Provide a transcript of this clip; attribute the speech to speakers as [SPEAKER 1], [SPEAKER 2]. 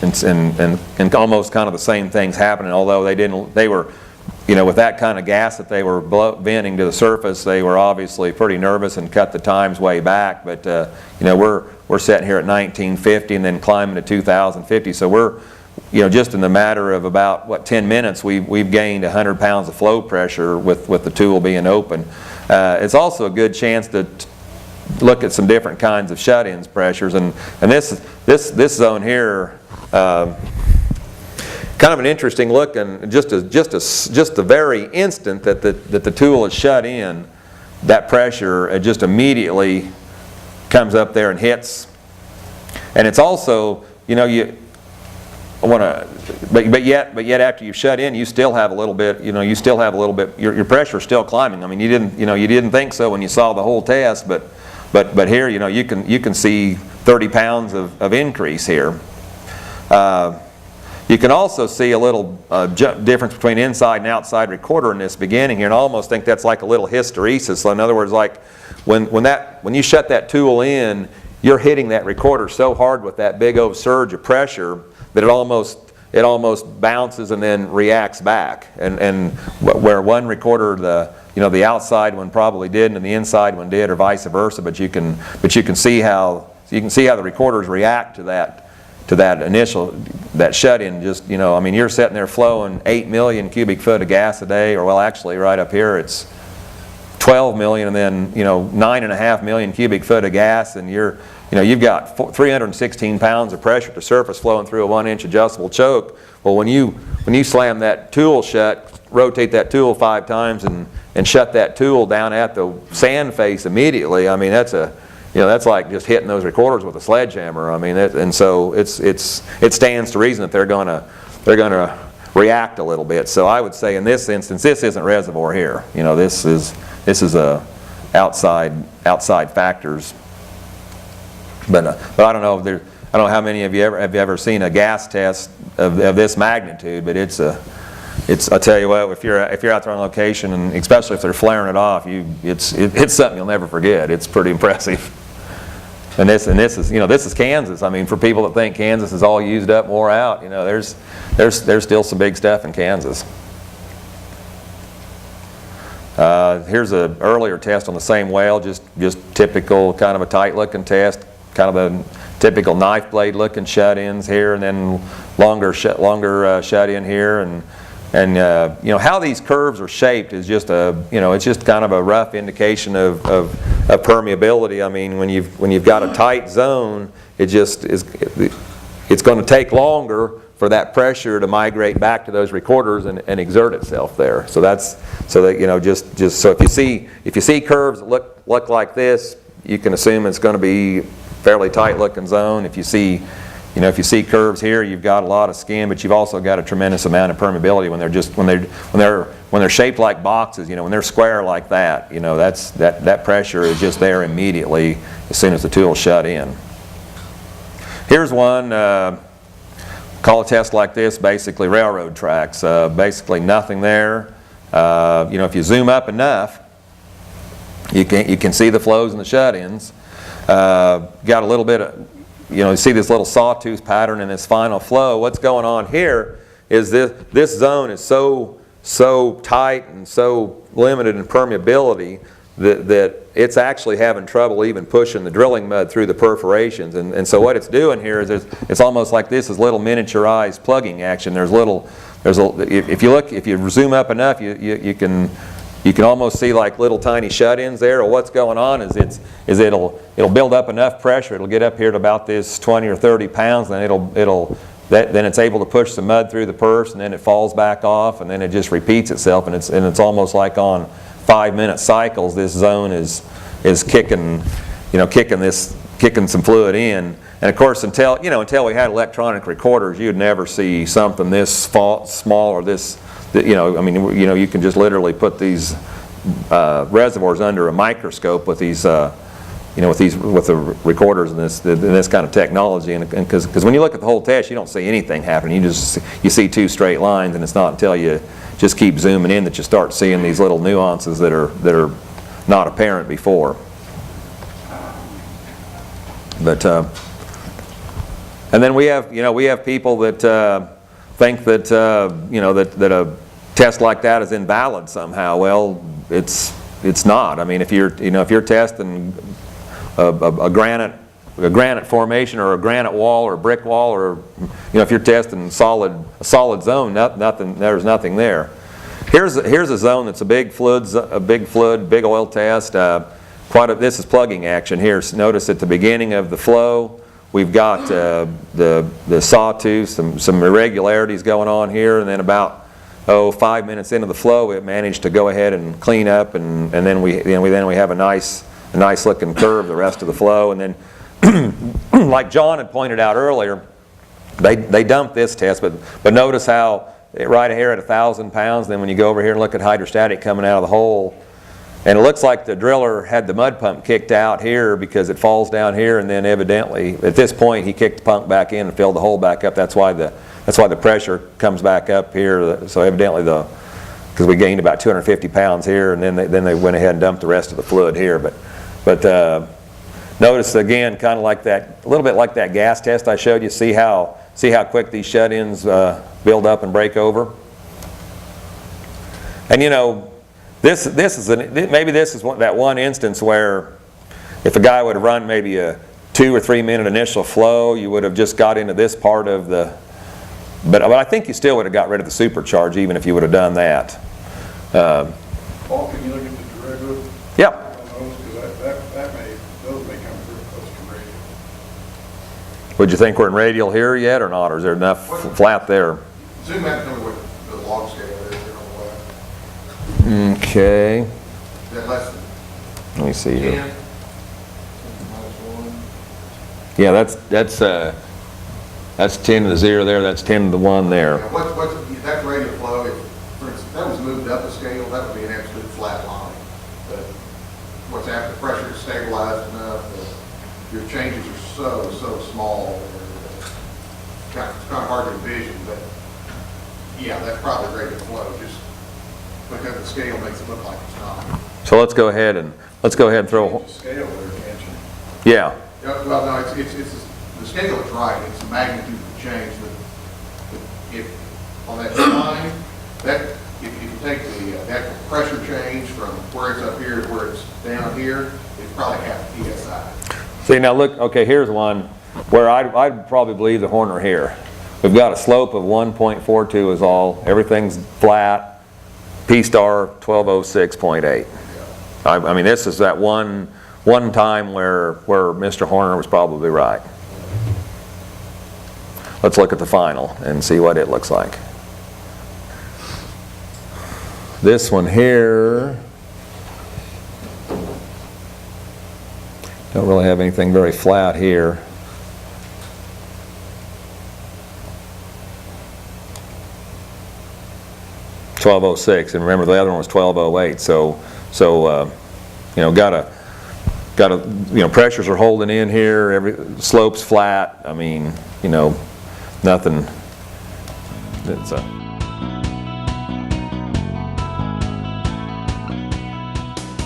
[SPEAKER 1] and almost kind of the same things happening, although they were, with that kind of gas that they were venting to the surface, they were obviously pretty nervous and cut the times way back. But we're sitting here at 1950 and then climbing to 2050, so we're, just in the matter of about 10 minutes, we've gained 100 pounds of flow pressure with the tool being open. It's also a good chance to look at some different kinds of shut-ins pressures, and this zone here, kind of an interesting look, and just the very instant that the tool is shut in, that pressure just immediately comes up there and hits. And it's also, but yet after you've shut in, you still have a little bit, your pressure's still climbing. I mean, you didn't think so when you saw the whole test, but here, you can see 30 pounds of increase here. You can also see a little difference between inside and outside recorder in this beginning here, and I almost think that's like a little hysteresis. So in other words, like when you shut that tool in, you're hitting that recorder so hard with that big old surge of pressure that it almost bounces and then reacts back. And where one recorder, the outside one probably didn't and the inside one did, or vice versa. But you can see how the recorders react to that initial shut-in. Just you're sitting there flowing 8 million cubic foot of gas a day, or well, actually right up here it's 12 million, and then 9.5 million cubic foot of gas, and you've got 316 pounds of pressure at the surface flowing through a 1-inch adjustable choke. Well, when you slam that tool shut, rotate that tool 5 times, and shut that tool down at the sand face immediately, I mean that's like just hitting those recorders with a sledgehammer. I mean, and so it stands to reason that they're gonna react a little bit. So I would say in this instance, this isn't reservoir here. This is a outside factors. But I don't know how many of you have ever seen a gas test of this magnitude. But I tell you what, if you're out there on location, and especially if they're flaring it off, it's something you'll never forget. It's pretty impressive. And this is Kansas. I mean, for people that think Kansas is all used up, wore out, there's still some big stuff in Kansas. Here's an earlier test on the same whale, just typical kind of a tight looking test, kind of a typical knife blade looking shut-ins here, and then longer shut-in here, and how these curves are shaped is just it's just kind of a rough indication of permeability. I mean, when you've got a tight zone, it's going to take longer for that pressure to migrate back to those recorders and exert itself there. So if you see curves that look like this, you can assume it's going to be fairly tight looking zone. If you see curves here, you've got a lot of skin, but you've also got a tremendous amount of permeability when they're shaped like boxes. When they're square like that, that pressure is just there immediately as soon as the tool's shut in. Here's one. Call a test like this basically railroad tracks. Basically nothing there. If you zoom up enough, you can see the flows and the shut-ins. Got a little bit of, you see this little sawtooth pattern in this final flow. What's going on here is this zone is so tight and so limited in permeability that it's actually having trouble even pushing the drilling mud through the perforations. And so what it's doing here is it's almost like this is little miniaturized plugging action. If you zoom up enough, you can almost see like little tiny shut-ins there. Or what's going on is it'll build up enough pressure. It'll get up here to about this 20 or 30 pounds, and then it's able to push some mud through the purse, and then it falls back off, and then it just repeats itself, and it's almost like on 5-minute cycles. This zone is kicking some fluid in. And of course, until we had electronic recorders, you'd never see something this small or this. You can just literally put these reservoirs under a microscope with these, with the recorders and this kind of technology. And because when you look at the whole test, you don't see anything happening. You see 2 straight lines, and it's not until you just keep zooming in that you start seeing these little nuances that are not apparent before. But And then we have people that think that that a test like that is invalid somehow. Well, it's not. I mean, if you're testing a granite formation or a granite wall or a brick wall, or if you're testing a solid zone, there's nothing there. Here's a zone that's a big flood, big oil test. This is plugging action here. So notice at the beginning of the flow, we've got the sawtooth, some irregularities going on here, and then about 5 minutes into the flow, it managed to go ahead and clean up, and then we have a nice looking curve the rest of the flow. And then, like John had pointed out earlier, they dumped this test, but notice how right here at 1,000 pounds. Then when you go over here and look at hydrostatic coming out of the hole, and it looks like the driller had the mud pump kicked out here because it falls down here, and then evidently at this point he kicked the pump back in and filled the hole back up. That's why the pressure comes back up here. So evidently because we gained about 250 pounds here, and then they went ahead and dumped the rest of the fluid here. But notice again, kind of like that, a little bit like that gas test I showed you. See how quick these shut-ins build up and break over. And maybe this is that one instance where if a guy would have run maybe a 2 or 3 minute initial flow, you would have just got into this part of the. But I think you still would have got rid of the supercharge even if you would have done that.
[SPEAKER 2] Paul, can you look at the derivative?
[SPEAKER 1] Yep.
[SPEAKER 2] Those may come through close to radial.
[SPEAKER 1] Would you think we're in radial here yet or not? Or is there enough flat there?
[SPEAKER 2] Zoom out and tell me what the log scale is here on the left.
[SPEAKER 1] Okay.
[SPEAKER 2] Is that less than
[SPEAKER 1] Let me see
[SPEAKER 2] 10?
[SPEAKER 1] here.
[SPEAKER 2] 10 minus 1?
[SPEAKER 1] Yeah, that's 10 to the 0 there. That's 10 to the 1 there.
[SPEAKER 2] Yeah, that's radial flow. For instance, if that was moved up a scale, that would be an absolute flat line. But what's after the pressure is stabilized enough that your changes are so small. It's kind of hard to envision, but yeah, that's probably radial flow. Just because the scale makes it look like it's not.
[SPEAKER 1] So let's go ahead and throw.
[SPEAKER 2] The scale there, can't you?
[SPEAKER 1] Yeah.
[SPEAKER 2] Well, no, the scale is right. It's the magnitude of the change. But if on that line, if you take the actual pressure change from where it's up here to where it's down here, it's probably half psi.
[SPEAKER 1] See now, look. Okay, here's one where I'd probably believe the Horner here. We've got a slope of 1.42 is all. Everything's flat. P star 1206.8. I mean, this is that one time where Mr. Horner was probably right. Let's look at the final and see what it looks like. This one here, don't really have anything very flat here. .1206, and remember the other one was 1208. So pressures are holding in here. Every slope's flat. I mean, nothing. It's